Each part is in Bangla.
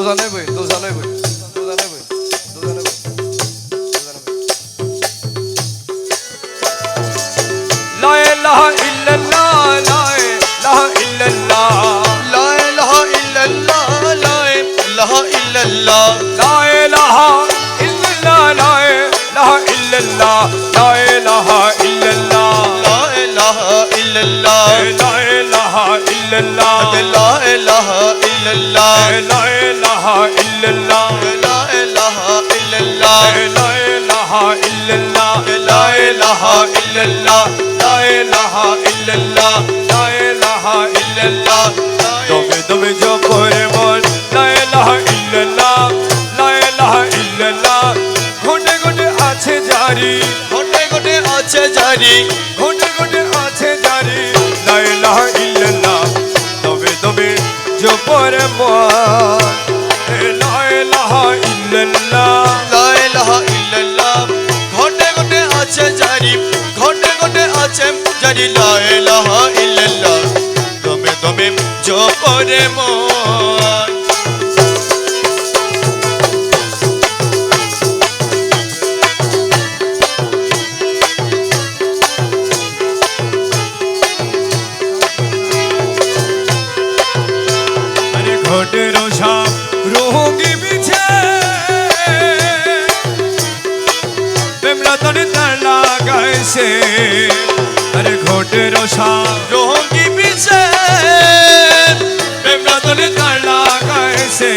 দুজনে বই দুজনে বই দুজনে বই দুজনে বই লা ইলাহা ইল্লাল্লাহ লা ইলাহা ইল্লাল্লাহ লা ইলাহা ইল্লাল্লাহ লা ইলাহা ইল্লাল্লাহ লা ইলাহা ইল্লাল্লাহ লা ইলাহা ইল্লাল্লাহ লা ইলাহা ইল্লাল্লাহ লা ইলাহা ইল্লাল্লাহ লা ইলাহা ইল্লাল্লাহ লা ইলাহা ইল্লাল্লাহ লা ইলাহা ইল্লাল্লাহ লা ইলাহা ইল্লাল্লাহ লা ইলাহা ইল্লাল্লাহ লা ইলাহা ইল্লাল্লাহ লা ইলাহা ইল্লাল্লাহ লা ইলাহা ইল্লাল্লাহ দমে দমে জপরে মন লা ইলাহা ইল্লাল্লাহ লা ইলাহা ইল্লাল্লাহ ঘটে ঘটে আছে জারি ঘটে ঘটে আছে জারি ঘটে ঘটে আছে জারি লা ইলাহা ইল্লাল্লাহ দমে দমে জপরে মন লা ইলাহা ইল্লাল্লাহ লা ইলাহা ইল্লাল্লাহ ঘটে ঘটে আছে জারি ঘটে ঘটে আছে জারি লা ইলাহা ইল্লাল্লাহ দমে দমে জপরে মন अरे घोटे रोशा रोहोगी पीछे बिमला तने तला कैसे अरे घोटे रोशा रोहोगी पीछे बिमला तने तला कैसे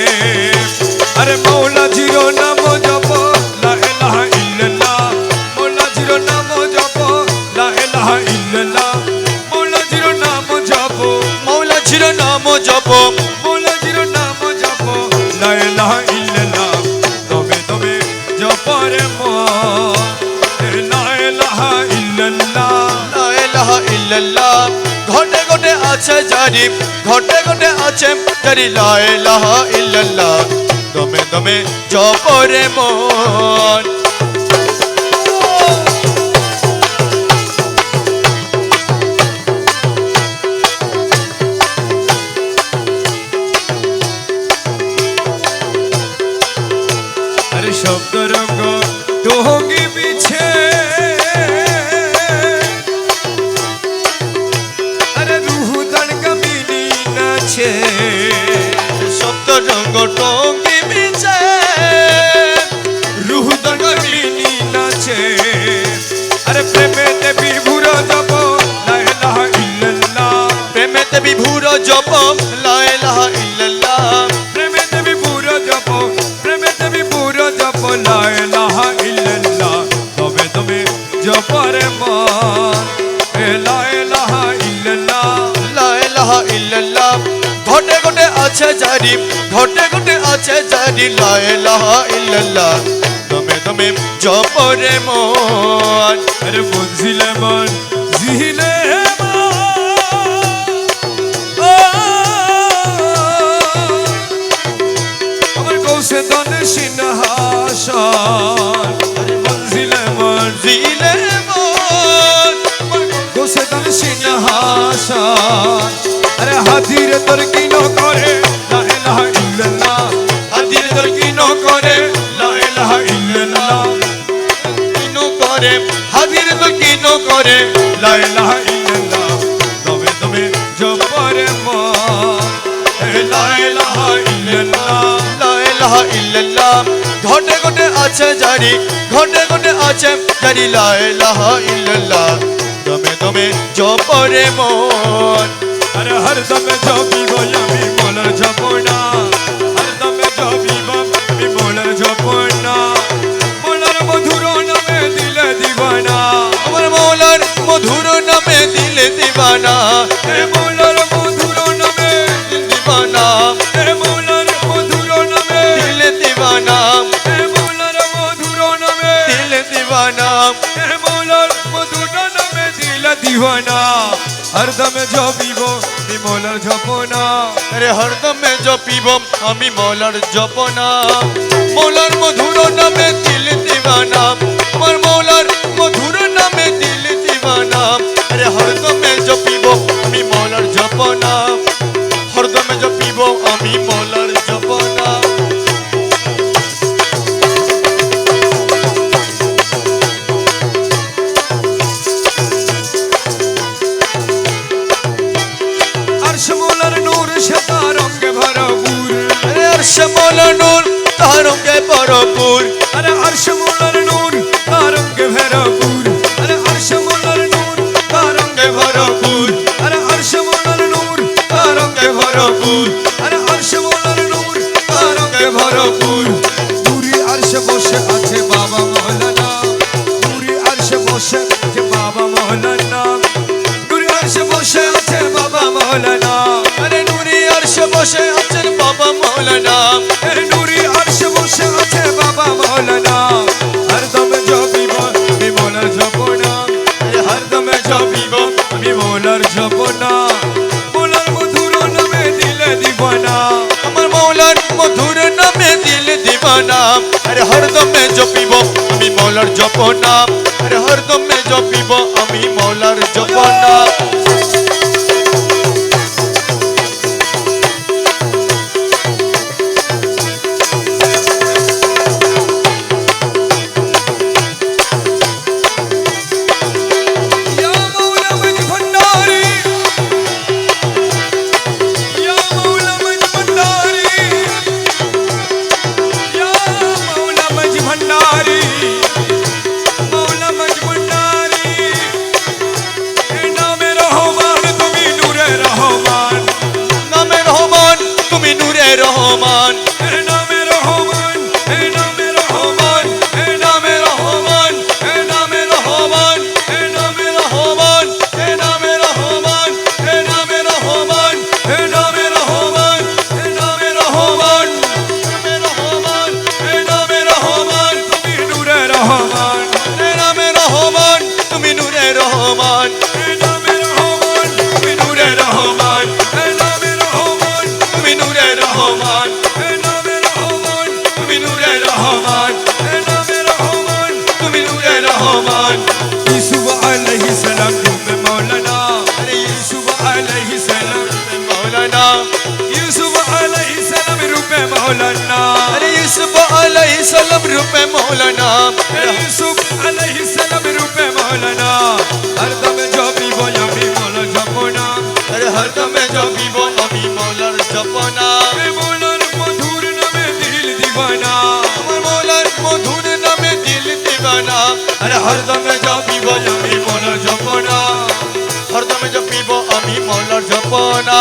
अरे मौला जीरो नामो जपो ला इलाहा इल्लल्लाह मौला जीरो नामो जपो ला इलाहा इल्लल्लाह मौला जीरो नामो जपो मौला ছিল নাম জপ মৌলা জিরো নাম জপ লা ইলাহা ইল্লাল্লাহ তবে তবে জপরে মন লা ইলাহা ইল্লাল্লাহ লা ইলাহা ইল্লাল্লাহ ঘটে ঘটে আছে জারি ঘটে ঘটে আছে জারি লা ইলাহা ইল্লাল্লাহ দমে দমে জপরে মন अरे शब्द रंग डोंगी पीछे अरे रूह दन कमीनी नाचे শব্দ রঙ্গ টঙ্গি মিছে रूह दन कमीनी नाचे अरे प्रेमे ते विभुर जप ला इलाहा इल्लल्लाह প্রেমেতে বিভুর জপ লা ইলাহা ইল্লাল্লাহ প্রেমেতে বিভুর জপ প্রেমেতে বিভুর জপ লা ইলাহা ইল্লাল্লাহ তবে তবে জপরে মন লা ইলাহা ইল্লাল্লাহ লা ইলাহা ইল্লাল্লাহ ঘটে ঘটে আছে জারি ঘটে ঘটে আছে জারি লা ইলাহা ইল্লাল্লাহ দমে দমে জপরে মন আরে বুঝিলে মন জিলে আমার কৌশে দনে সিংহাসন আরে মঞ্জিলে মন জিলে মন কৌশে দনে সিংহাসন আরে হাজির তোর কি ন করে লা ইলাহা ইল্লাল্লাহ হাজির তোর কি ন করে লা ইলাহা ইল্লাল্লাহ কিনো করে হাজির তো কিনো করে লা ইলাহা ইল্লাল্লাহ তবে তবে জপরে মন লা ইলাহা ইল্লাল্লাহ লা ইলাহা ইল্লাল্লাহ ঘটে ঘটে আছে জারি ঘটে ঘটে আছে জারি লা ইলাহা ইল্লাল্লাহ দমে দমে জপরে মন अरे हर दम जपी আমি মোলার জপনা हर दम जपी আমি মোলার জপনা মোলার মধুর নামে দিলে দিবানা আমার মৌলার মধুর নামে দিলে দিবানা এ মোলার মধুর নামে দিবানা এ মোলার মধুর নামে দিলে দিবানা এ মোলার মধুর নামে দিলে দিবানা এ মোলার মধুর নামে দিলে দিবানা हर दम जपिब আমি মোলার জপনা আরে হরদমে জপিব আমি মৌলার জপনা মৌলার মধুর নামে দিলে দিবানা আমার মৌলার মধুর নামে দিলে দিবানা আরে হরদমে জপিব আমি মৌলার জপনা হরদমে জপিব আমি মৌলার জপনা अर्श मौला नूर तारों के भरपूर अरे अर्श मौलार नूर तारों के भरपूर अरे अर्श मौलार नूर तारों के भरपूर अरे अर्श मौलार नूर तारों के भरपूर अरे अर्श मौलार नूर तारों के भरपूर पूरी अर्श বসে আছে বাবা মওলানা पूरी अर्श বসে আছে বাবা মওলানা पूरी अर्श বসে আছে বাবা মওলানা अरे नूरी अर्श बसे अचल बाबा मौलाना अरे नूरी अर्श বসে আছে বাবা মওলানা हरदम জপিব আমি মওলার জপনা अरे हरदम জপিব আমি মওলার জপনা মওলার মধুর নামে দিলে দিবানা আমার মৌলার মধুর নামে দিল দিবানা अरे हरदम में जपिब আমি মৌলার জপনা अरे हरदम में जपिब আমি মৌলার জপনা या मौला मुझ भंडारी या मौला मुझ भंडारी या मौला मुझ भंडारी मौला मुझ भंडारी ए नामे रहमान तुमी नूरे रहमान নামে রহমান তুমি নূরে রহমান ए नामे रहमान ए नामे रहमान ए नामे रहमान এ নামে রহমান এ নামে রহমান এ নামে রহমান এ নামে রহমান ए नामे रहमान ए नामे रहमान নামে রহমান ए नामे रहमान तुमी नूरे रहमान এ নামে রহমান তুমি নূরে রহমান ए नामे रहमान तुमी नूरे रहमान ए नामे रहमान তুমি নূরে রহমান ए नामे रहमान তুমি নূরে রহমান ए नामे रहमान তুমি নূরে রহমান यूसुफ अलैहिस्सलाम रूप मौलाना अरे यूसुफ अलैहिस्सलाम मौलाना यूसुफ अलैहिस्सलाम रूप मौलाना अरे यूसुफ अलैहिस्सलाम रूपे मौलाना यूसुफ अलैहिस्सलाम रूप मौलाना हरदम जपिब আমি মওলা জপনা अरे हरदम जपिब আমি মৌলার জপনা এ মওলার মধুর নামে দিল দিবানা আমার মৌলার মধুর নামে দিল দিবানা अरे हरदम जपिब আমি মৌলার জপনা हरदम जपिब আমি মৌলার জপনা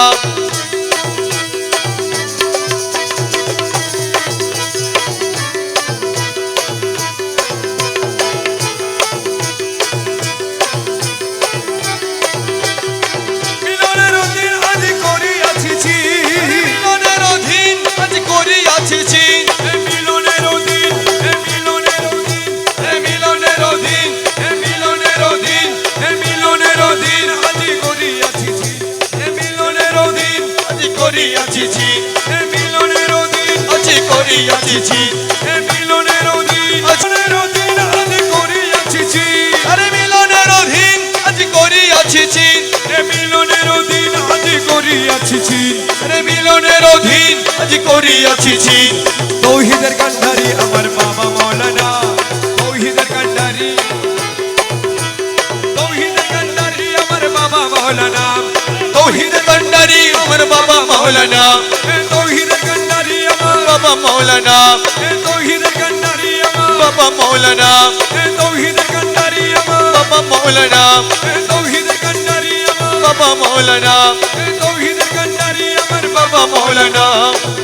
মিলনের দিন আজ করিয়াছি মিলনের অধীন আজ করিয়াছি এ মিলনের দিন এ মিলনের দিন এ মিলনের অধীন এ মিলনের দিন এ মিলনের দিন আজ করিয়াছি এ মিলনের দিন আজ করিয়াছি এ মিলনের দিন আজ করিয়াছি এ মিলনের দিন মিলনের দিন আজ করিয়াছি আরে মিলনের অধীন আজ করিয়াছি এ মিলনের দিন আজ করিয়াছি আরে মিলনের অধীন আজ করিয়াছি তৌহিদের কান্ডারি আমার বাবা মওলানা তৌহিদের কান্ডারি আমার বাবা মওলানা তৌহিদ কান্ডারি আমার বাবা মৌলানা এ তৌহিদের কান্ডারি আমার বাবা মৌলানা এ তৌহিদের কান্ডারি আমার বাবা মৌলানা এ তৌহিদের কান্ডারি আমার বাবা মৌলানা এ তৌহিদের কান্ডারি আমার বাবা মৌলানা এ তৌহিদের কান্ডারি আমার বাবা মৌলানা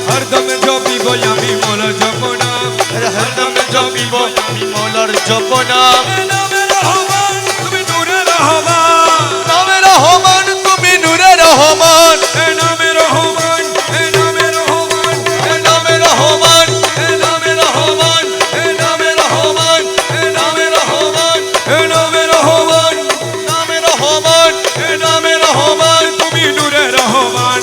হরদম জপিব আমি মওলা জপনা আরে হরদম জপিব আমি মৌলার জপনা এ নামে রহমান তুমি নূরে রহমান নামে রহমান তুমি নূরে রহমান এ নামে রহমান এ নামে রহমান এ নামে রহমান এ নামে রহমান এ নামে রহমান এ নামে রহমান এ নামে রহমান নামে রহমান এ নামে রহমান তুমি নূরে রহমান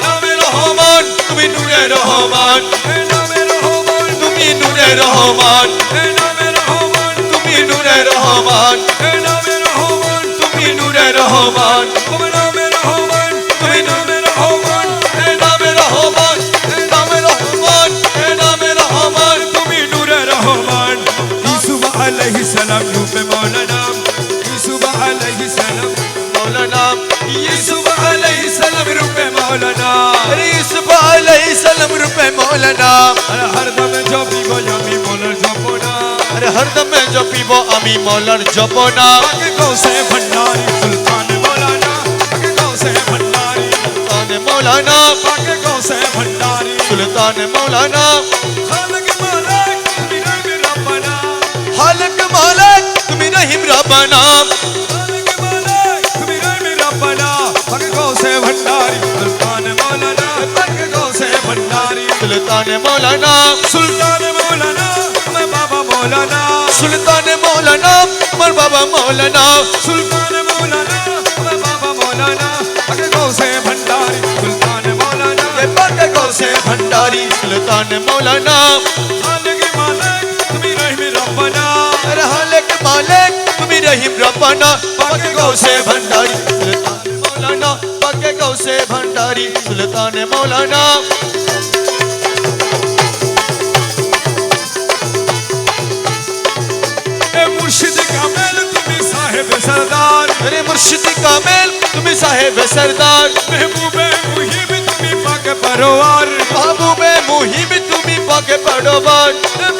নামে রহমান তুমি নূরে রহমান এ নামে রহমান তুমি নূরে রহমান এ নামে রহমান তুমি নূরে রহমান এ নামে রহমান তুমি নূরে রহমান তুমি নামে রহমান তুমি নামে রহমান এ নামে রহমান এ নামে রহমান এ নামে রহমান তুমি নূরে রহমান ইউসুফ আলাইহিস সালাম রূপে মওলানা ইউসুফ আলাইহিস সালাম মৌলানা ইউসুফ আলাইহিস সালাম রূপে মওলানা अरे यूसुफ अलैहिस्सलाम रूपे মৌলানা अरे हरदम जो पीबो আমি মৌলার জপনা अरे हरदम जपिब आमी मौलार जपना आगे गौसे भंडारी सुल्तान मौलाना आगे गौसे भंडारी सुल्तान मौलाना आगे गौसे भंडारी सुल्तान मौलाना खालक मालिक मेरा मेरा बना हालक मालिक तुम्ही रहीम रब्बाना खालक मालिक मेरा मेरा बना आगे गौसे भंडारी सुल्तान मौलाना आगे गौसे भंडारी सुल्तान मौलाना सुल्तान मौलाना मैं बाबा मौलाना सुल्तान मौलाना मर बाबा मौलाना सुल्तान मौलाना मैं बाबा मौलाना आगे गौसे भंडारी सुल्तान मौलाना ये पाके गौसे भंडारी सुल्तान मौलाना खालक मालिक तुम्ही रहीम रब्बाना अरे हालक मालिक तुम्ही रहीम रब्बाना पाके गौसे भंडारी सुल्तान मौलाना पाके गौसे भंडारी सुल्तान मौलाना मुर्शिद कामिल तुम्ही साहेब सरदार अरे मुर्शिद कामिल तुम्ही साहेब सरदार महबूबे मुहिब तुम्ही पाक परवार महबूबे मुहिब तुम्ही पाके पड़ोबार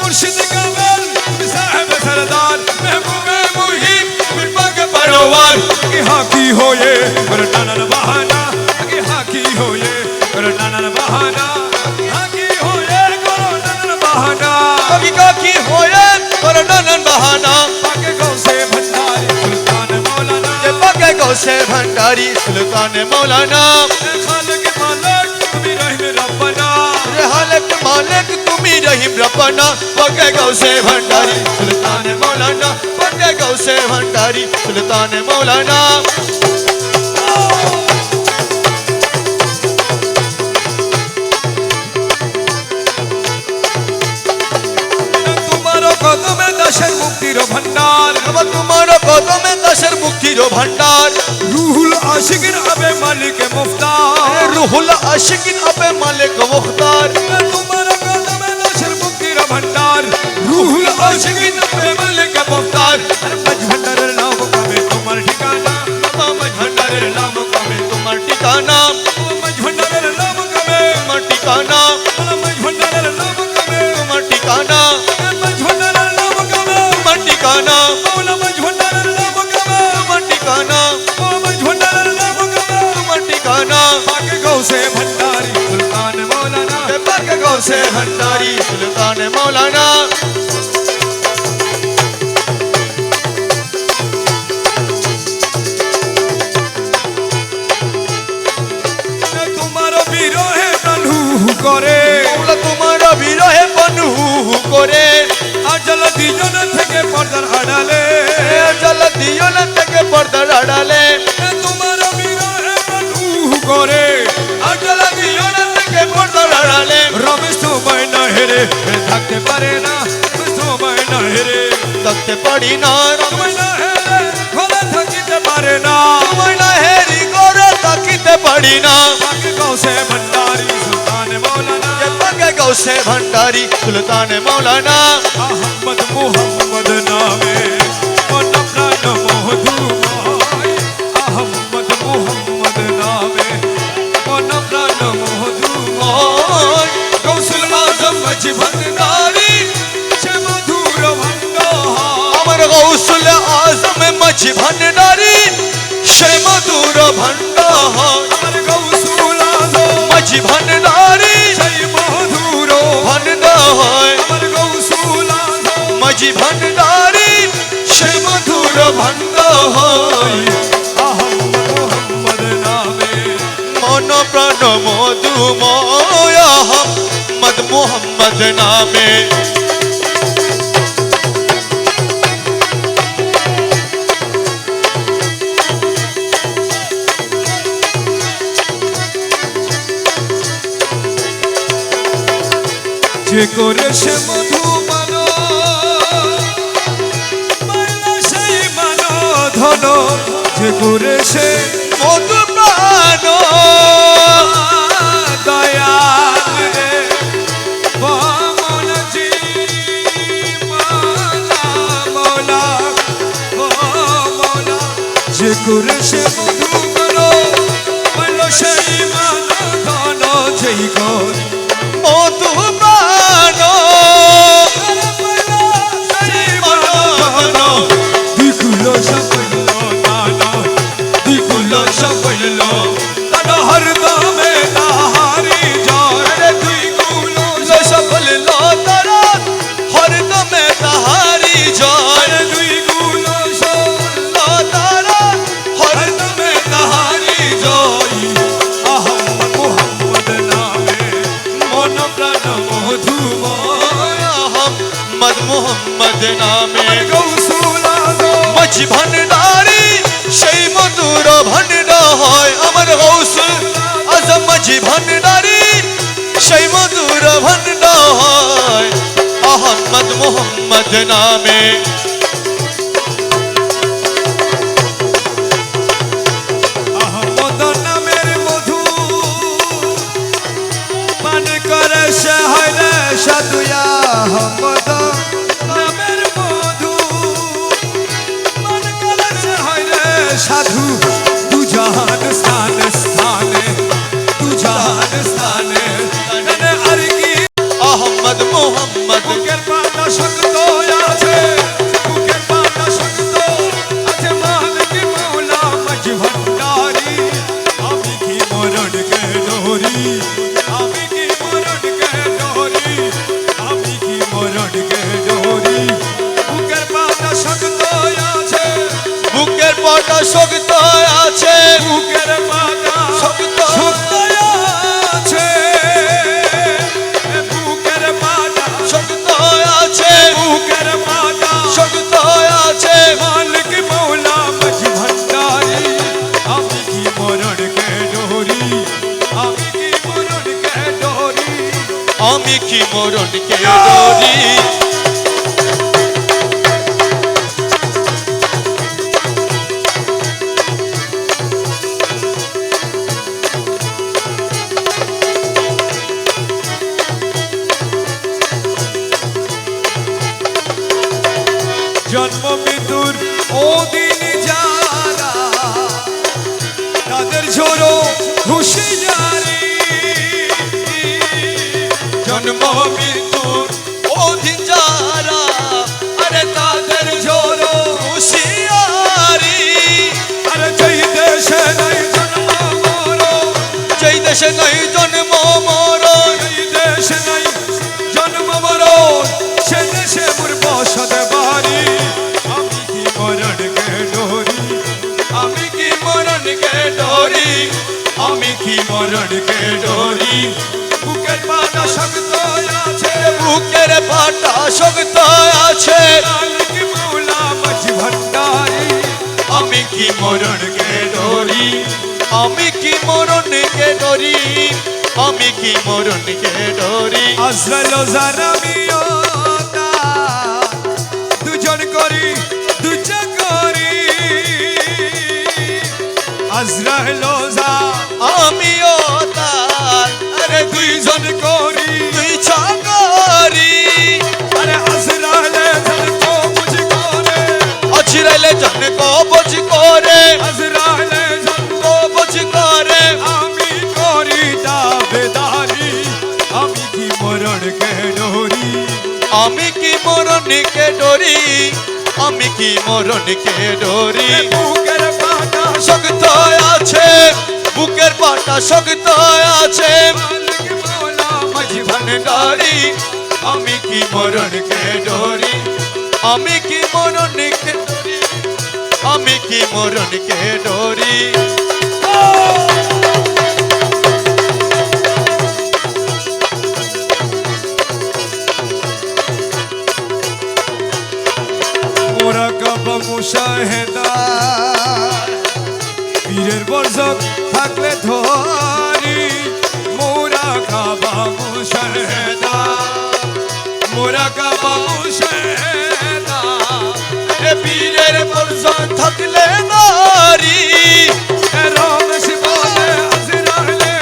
मुर्शिद कामिल तुम्ही साहेब सरदार महबूबे मुहिब तुम्ही पाक पड़ोबार कि हाँ की हो ये कर नानन बहाना कि हाँ की हो ये कर नानन बहाना हाँ की हो ये करो नानन बहाना कभी काकी होए और ननन बहाना पाके गौसे भंडारी सुल्तान मौलाना ये पाके गौसे भंडारी सुल्तान मौलाना खालक मालिक तुम्ही रहीम रब्बाना अरे हालक मालिक तुम्ही रहीम रब्बाना पाके गौसे भंडारी सुल्तान मौलाना पाके गौसे भंडारी सुल्तान मौलाना तुम्हारो कदमे दशर मुक्तिर भंडार अब तुम्हारो कदमे दशर मुक्तिरो भंडार रूहुल आशिकिन अबे मालिक मुफ्तार रूहुल आशिकिन अबे मालिक मुख्तार तुम्हारो कदमे दशर मुक्तिर भंडार रूहुल आशिकिन अबे मालिक मुफ्तार मज भंडार नाम कमे तुम्हार ठिकाना मज भंडार नाम कमे तुम्हार ठिकाना मज भंडार नाम कमे तुम्हार ठिकाना मज भंडार नाम कमे तुम्हार ठिकाना मज भंडार नाम कमे तुम्हार ठिकाना मौला मज भंडार नाम कमे तुम्हार ठिकाना मज भंडार नाम कमे तुम्हार ठिकाना पाके गौसे भंडारी सुल्तान मौलाना ये पाके गौसे भंडारी सुल्तान मौलाना तुम्हारो বিরহে প্রভু করে মৌলা তোমার বিরহে বনু করে আজল দিজন থেকে পর্দার আড়ালে জল দিও না থেকে পর্দার আড়ালে তোমারো বিরহে প্রভু করে জল দিও না থেকে পর্দার আড়ালে রমেশ তোমায় না হেরে থাকতে পারে না তোমায় না হেরে থাকতে পারি না তোমায় না হেরে খোলা থাকিতে পারে না তোমায় না হেরি করে তাকিতে পারি না পাকে গৌসে ভণ্ডারি সুলতান মৌলানা ये पाके गौसे भंडारी सुल्तान मौलाना আহমদ মুহাম্মদ নামে মন প্রাণ মধুময় আহমদ মুহাম্মদ নামে মন প্রাণ মধুময় গৌসুল আজম মজ ভণ্ডারি সে মধুর ভণ্ডার अमर गौसुल आजम मज भंडारी शे मधुर भंडार আমার গৌসুল আজম मज भंडारी সেই মধুর भंडार আমার গৌসুল আজম मज भंडारी शे मधुर भंडार আহমদ মুহাম্মদ নামে मन प्राण मधुमय मद मोहम्मद नामे যে করে সে মধু মানো মাইলা সেই মানো ধন যে করে সে मधु प्राण দয়াল রে বামন জি মালা মৌলা ও মৌলা যে করে সে মধু মানো মাইলা সেই মানো ধন যেই করে मधु আহমদ মোহাম্মদ নামে গৌসুল আজম মাঝি ভান্ডারি সেই মধুর ভান্ডার হয় আমার গৌসুল আজম মাঝি ভান্ডারি সেই মধুর ভান্ডার হয় আহমদ মোহাম্মদ নামে আহমদ নামের মধু পান করে সে হয় রে সাধু আহমদ নামের মধু পান করে সে হয় রে সাধু তু জাহান স্থানে স্থানে তু জাহান স্থানে আর কি আহমদ মোহাম্মদ বুকের পাতা শক্ত আছে বুকের পাতা শক্ত আছে মালিক মৌলা মাঝি ভান্ডারি আমি কি মরণকে ডোরি আমি কি মরণকে ডোরি আমি কি মরণকে ডোরি বুকের পাতা শক্ত আছে বুকের পাটা শক্ত আছে বুকের পাতা শক্ত আছে বুকের পাতা শক্ত আছে বুকের পাতা শক্ত আছে মালিক মৌলা মাঝি ভান্ডারি আমি কি মরণকে ডোরি আমি কি মরণকে ডোরি আমি কি মরণকে ডরি জন্ম মৃত্যুর ওদিন যারা তাদের ঝোড়ো হুঁশিয়ারি জন্ম মৃত্যুর অধীন যারা আরে তাদের ঝোড়ো হুঁশিয়ারি আরে যেই দেশে নাই জন্ম মরণ যেই দেশে নাই জন্ম মরণ যেই দেশে নাই জন্ম মরণ সে দেশে মোর বসত বাড়ি আমি কি মরণকে ডোরি আমি কি মরণকে ডরি আমি কি মরণকে ডরি বুকের পাতা শক্ত আছে বুকের পাটা শক্ত আছে মালিক মৌলা মাঝি ভান্ডারি আমি কি মরণকে ডরি আমি কি মরণকে ডরি আমি কি মরণকে ডরি আজরাইল জানামিয়তা দুজন করি দুজা করি আজরাইল আমিও তার আরে দুইজন করি দুই ছাগরি আরে আজরাইল জানকো বুঝ করে অছিরাইলে জন কবজ করে আজরাইল জানকো কবজ করে আমি করি দাবেদারি আমি কি মরণকে ডোরি আমি কি মরণকে ডরি আমি কি মরণকে ডরি বুকের পাতা শক্ত আছে বুকের পাটা শক্ত আছে মালিক মৌলা মাঝি ভান্ডারি আমি কি মরণকে ডরি আমি কি মরণকে ডরি আমি কি মরণকে ডরি মোরা কাবা মুশাহেদা পীরের বর্ষক থাকলে ধরি মোরা কাবা মুশাহেদা মোরা কাবা মুশাহেদা এ পীরের বর্ষণ থাকলে নারী রমেশ বলে আজরাইলে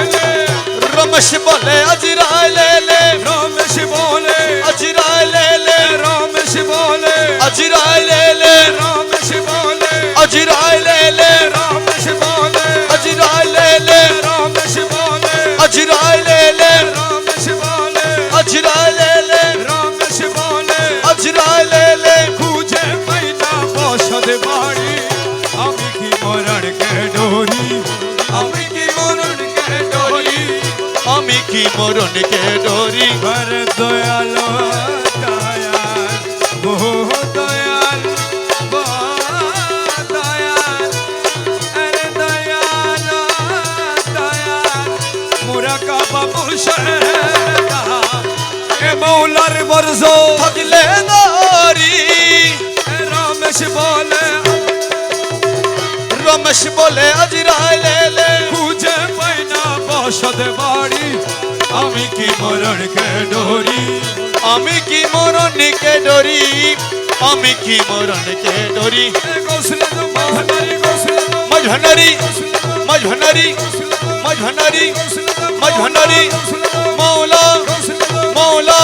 রমেশ বলে আজরাইলে রমেশ বলে আজরাইলে রমেশ বলে আজরাইলে রমেশ বলে আজরাইলে রমেশ বলে আজরাইলে রমেশ বলে আজরাইলে রমেশ বলে আজরাইলে রমেশ বলে আজরাইলে খুঁজে পাইনা বসত বাড়ি আমি কি মরণকে ডোরি আমি কি মরণকে ডরি আমি কি মরণকে ডরি বর দয়াল দয়াল বহু দয়াল দয়াল আরে দয়াল দয়াল মোরা কাবা মুশাহেদা এ মৌলার বর্জ থাকলে নারী রমেশ বলে রমেশ বলে আজরাইলে খুঁজে পাই না বসত বাড়ি আমি কি মরণকে ডরি আমি কি মরণকে ডরি আমি কি মরণকে ডরি গোসলে মধনারি গোসলে মঝনারি মঝনারি মঝনারি মঝনারি মৌলা মৌলা